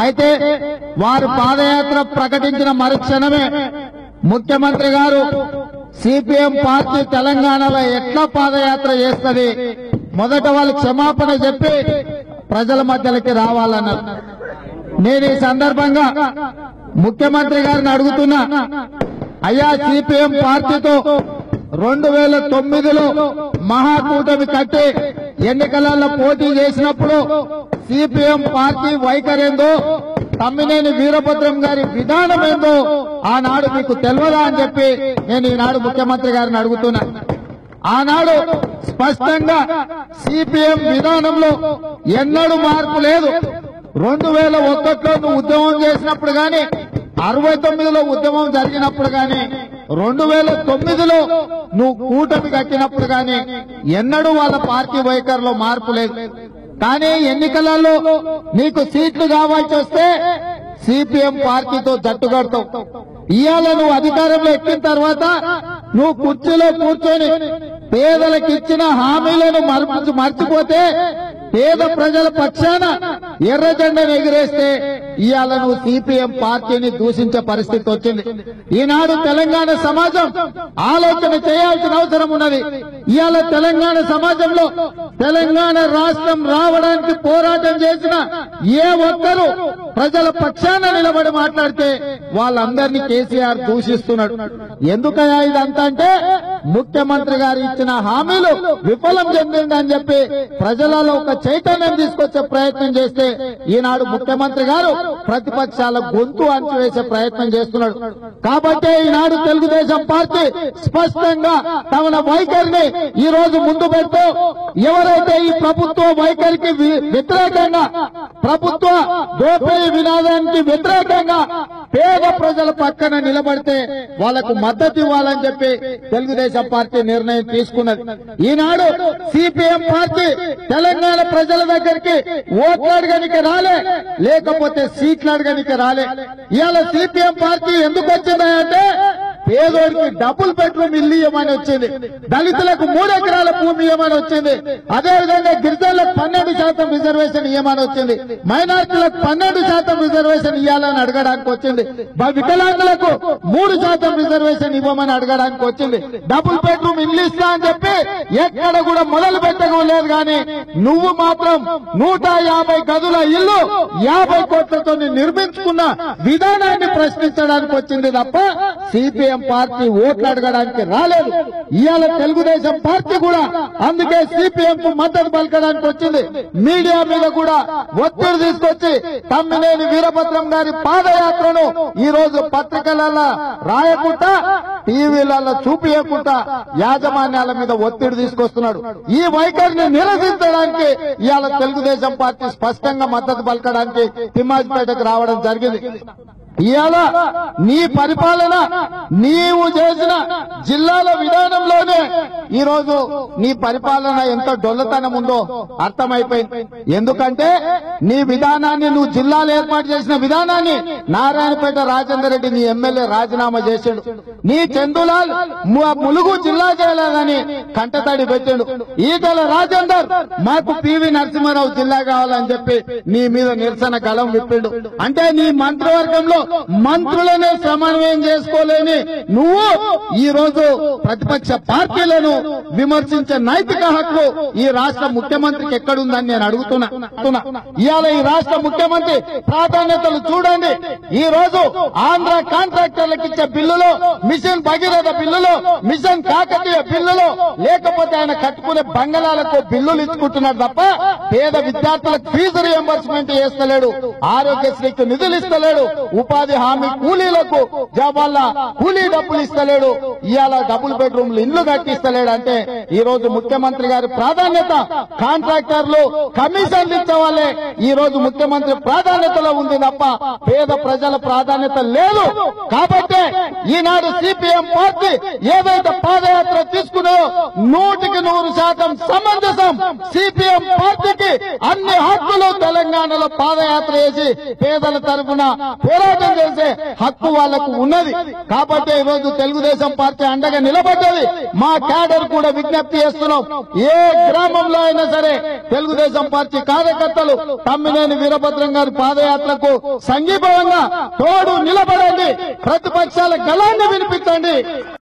అయితే వారు పాదయాత్ర ప్రకటించిన మరుక్షణమే ముఖ్యమంత్రి గారు సిపిఎం పార్టీ తెలంగాణలో ఎట్లా పాదయాత్ర చేస్తుంది, మొదట వాళ్ళు క్షమాపణ చెప్పి ప్రజల మధ్యలోకి రావాలన్నారు. నేను ఈ సందర్భంగా ముఖ్యమంత్రి గారిని అడుగుతున్నా, అయ్యా సిపిఎం పార్టీతో 2009లో మహాకూటమి కట్టి ఎన్నికలలో పోటీ చేసినప్పుడు సిపిఎం పార్టీ వైఖరేందో, తమ్మినేని వీరభద్రం గారి విధానం ఏందో ఆనాడు మీకు తెలియదా అని చెప్పి నేను ఈనాడు ముఖ్యమంత్రి గారిని అడుగుతున్నా. ఆనాడు స్పష్టంగా సిపిఎం విధానంలో ఎన్నడూ మార్పు లేదు. 2001లో నువ్వు ఉద్యమం చేసినప్పుడు గాని, 69లో ఉద్యమం జరిగినప్పుడు గాని, 2009లో నువ్వు కూటమి కట్టినప్పుడు గాని ఎన్నడూ వాళ్ళ పార్టీ వైఖరిలో మార్పు లేదు. కానీ ఎన్నికలలో నీకు సీట్లు కావాల్సి వస్తే సిపిఎం పార్టీతో జట్టు కడతావు. ఇవాళ నువ్వు అధికారంలో ఎక్కిన తర్వాత నువ్వు కుర్చీలో కూర్చొని పేదలకు ఇచ్చిన హామీలను మర్చిపోతే పేద ప్రజల పక్షాన ఎర్ర జెండాను ఎగిరేస్తే ఇవాళ నువ్వు సిపిఎం పార్టీని దూషించే పరిస్థితి వచ్చింది. ఈనాడు తెలంగాణ సమాజం ఆలోచన చేయాల్సిన అవసరం ఉన్నది. ఇవాళ తెలంగాణ సమాజంలో తెలంగాణ రాష్ట్రం రావడానికి పోరాటం చేసిన ఏ ఒక్కరు ప్రజల పక్షాన నిలబడి మాట్లాడితే వాళ్ళందరినీ కేసీఆర్ దూషిస్తున్నాడు. ఎందుకయ్యా ఇదంతా అంటే ముఖ్యమంత్రి గారు ఇచ్చిన హామీలు విఫలం చెందిందని చెప్పి ప్రజలలో ఒక చైతన్యం తీసుకొచ్చే ప్రయత్నం చేస్తే ఈనాడు ముఖ్యమంత్రి గారు ప్రతిపక్షాల గొంతు అణచివేసే ప్రయత్నం చేస్తున్నాడు. కాబట్టి ఈనాడు తెలుగుదేశం పార్టీ స్పష్టంగా తమ వైఖరిని ఈ రోజు ముందు పెడుతూ ఎవరైతే ఈ ప్రభుత్వ వైఖరికి వ్యతిరేకంగా, ప్రభుత్వ దోపిడీ వినాదానికి వ్యతిరేకంగా పేద ప్రజల పక్కన నిలబడితే వాళ్లకు మద్దతు ఇవ్వాలని చెప్పి తెలుగుదేశం పార్టీ నిర్ణయం తీసుకున్నది. ఈనాడు సిపిఎం పార్టీ తెలంగాణ ప్రజల దగ్గరికి ఓట్లు అడగడానికి రాలే, లేకపోతే సీట్లు అడగడానికి రాలే. ఇవాళ సిపిఎం పార్టీ ఎందుకు వచ్చిందంటే పేదోడికి డబుల్ బెడ్రూమ్ ఇల్లు ఇవ్వమని వచ్చింది, దళితులకు 3 ఎకరాల భూమి ఇవ్వమని వచ్చింది, అదేవిధంగా గిరిజనులకు 12% రిజర్వేషన్ ఇవ్వమని వచ్చింది, మైనార్టీలకు 12% రిజర్వేషన్ ఇవ్వాలని అడగడానికి వచ్చింది, వికలాంగులకు 3% రిజర్వేషన్ ఇవ్వమని అడగడానికి వచ్చింది, డబుల్ బెడ్రూమ్ ఇల్లు ఇస్తా అని చెప్పి ఎక్కడ కూడా మొదలు పెట్టలేదు. కానీ నువ్వు మాత్రం 150 గదుల ఇల్లు 50 కోట్లతో నిర్మించుకున్న విధానాన్ని ప్రశ్నించడానికి వచ్చింది తప్ప సిపిఎం పార్టీ ఓట్లు అడగడానికి రాలేదు. ఇవాళ తెలుగుదేశం పార్టీ కూడా అందుకే సిపిఎం కు మద్దతు పలకడానికి వచ్చింది. మీడియా మీద కూడా ఒత్తిడి తీసుకొచ్చి తమ్మినేని వీరభద్రం గారి పాదయాత్రను ఈ రోజు పత్రికలలో రాయకుండా, టీవీలలో చూపించకుండా యాజమాన్యాల మీద ఒత్తిడి తీసుకొస్తున్నాడు. ఈ వైఖరిని నిరసించడానికి ఇవాళ తెలుగుదేశం పార్టీ స్పష్టంగా మద్దతు పలకడానికి తిమ్మాజిపేటకు రావడం జరిగింది. ఇవాళ నీ పరిపాలన, నీవు చేసిన జిల్లాల విధానంలోనే ఈ రోజు నీ పరిపాలన ఎంత డొల్లతనం ఉందో అర్థమైపోయింది. ఎందుకంటే నీ విధానాన్ని, నువ్వు జిల్లాలు ఏర్పాటు చేసిన విధానాన్ని నారాయణపేట రాజేందర్ రెడ్డి నీ ఎమ్మెల్యే రాజీనామా చేశాడు. నీ చందులాల్ ములుగు జిల్లా చేయాలని కంటతడి పెట్టాడు. ఈటల రాజేందర్ మాకు పివి నరసింహారావు జిల్లా కావాలని చెప్పి నీ మీద నిరసన గళం విప్పిండు. అంటే నీ మంత్రివర్గంలో మంత్రులనే సమన్వయం చేసుకోలేని నువ్వు ఈ రోజు ప్రతిపక్ష పార్టీలను విమర్శించే నైతిక హక్కు ఈ రాష్ట్ర ముఖ్యమంత్రికి ఎక్కడుందని నేను అడుగుతున్నా. ఇవాళ ఈ రాష్ట్ర ముఖ్యమంత్రి ప్రాధాన్యతలు చూడండి. ఈ రోజు ఆంధ్ర కాంట్రాక్టర్లకు ఇచ్చే బిల్లులో, మిషన్ భగీరథ బిల్లులో, మిషన్ కాకతీయ బిల్లులో, లేకపోతే ఆయన కట్టుకునే బంగళాలకు బిల్లులు ఇచ్చుకుంటున్నాడు తప్ప పేద విద్యార్థులకు ఫీజు రియంబర్స్మెంట్ చేస్తలేడు, ఆరోగ్యశ్రీకి నిధులు ఇస్తలేడు, ఉపాధి హామీ కూలీలకు వాళ్ళ కూలీ డబ్బులు ఇస్తలేడు, ఇవాళ డబుల్ బెడ్రూమ్లు ఇండ్లు కట్టిస్తలేడు. అంటే ఈ రోజు ముఖ్యమంత్రి గారి ప్రాధాన్యత కాంట్రాక్టర్లు, కమిషన్లు ఇచ్చే వాళ్ళే ఈ రోజు ముఖ్యమంత్రి ప్రాధాన్యతలో ఉంది తప్ప పేద ప్రజల ప్రాధాన్యత లేదు. కాబట్టి ఈనాడు సిపిఎం పార్టీ ఏదైతే పాదయాత్ర తీసుకున్నో 100% సమంజసం. సిపిఎం పార్టీకి అన్ని హక్కులు తెలంగాణలో పాదయాత్ర చేసి పేదల తరఫున పోరాటం పోరాటం చేసే హక్కు వాళ్లకు ఉన్నది. కాబట్టి ఈ రోజు తెలుగుదేశం పార్టీ అండగా నిలబడ్డది. మా క్యాడర్ కూడా విజ్ఞప్తి చేస్తున్నాం, ఏ గ్రామంలో అయినా సరే తెలుగుదేశం పార్టీ కార్యకర్తలు తమ్మినేని వీరభద్రం గారి పాదయాత్రకు సంఘీభావంగా తోడు నిలబడండి, ప్రతిపక్షాల గళాన్ని వినిపించండి.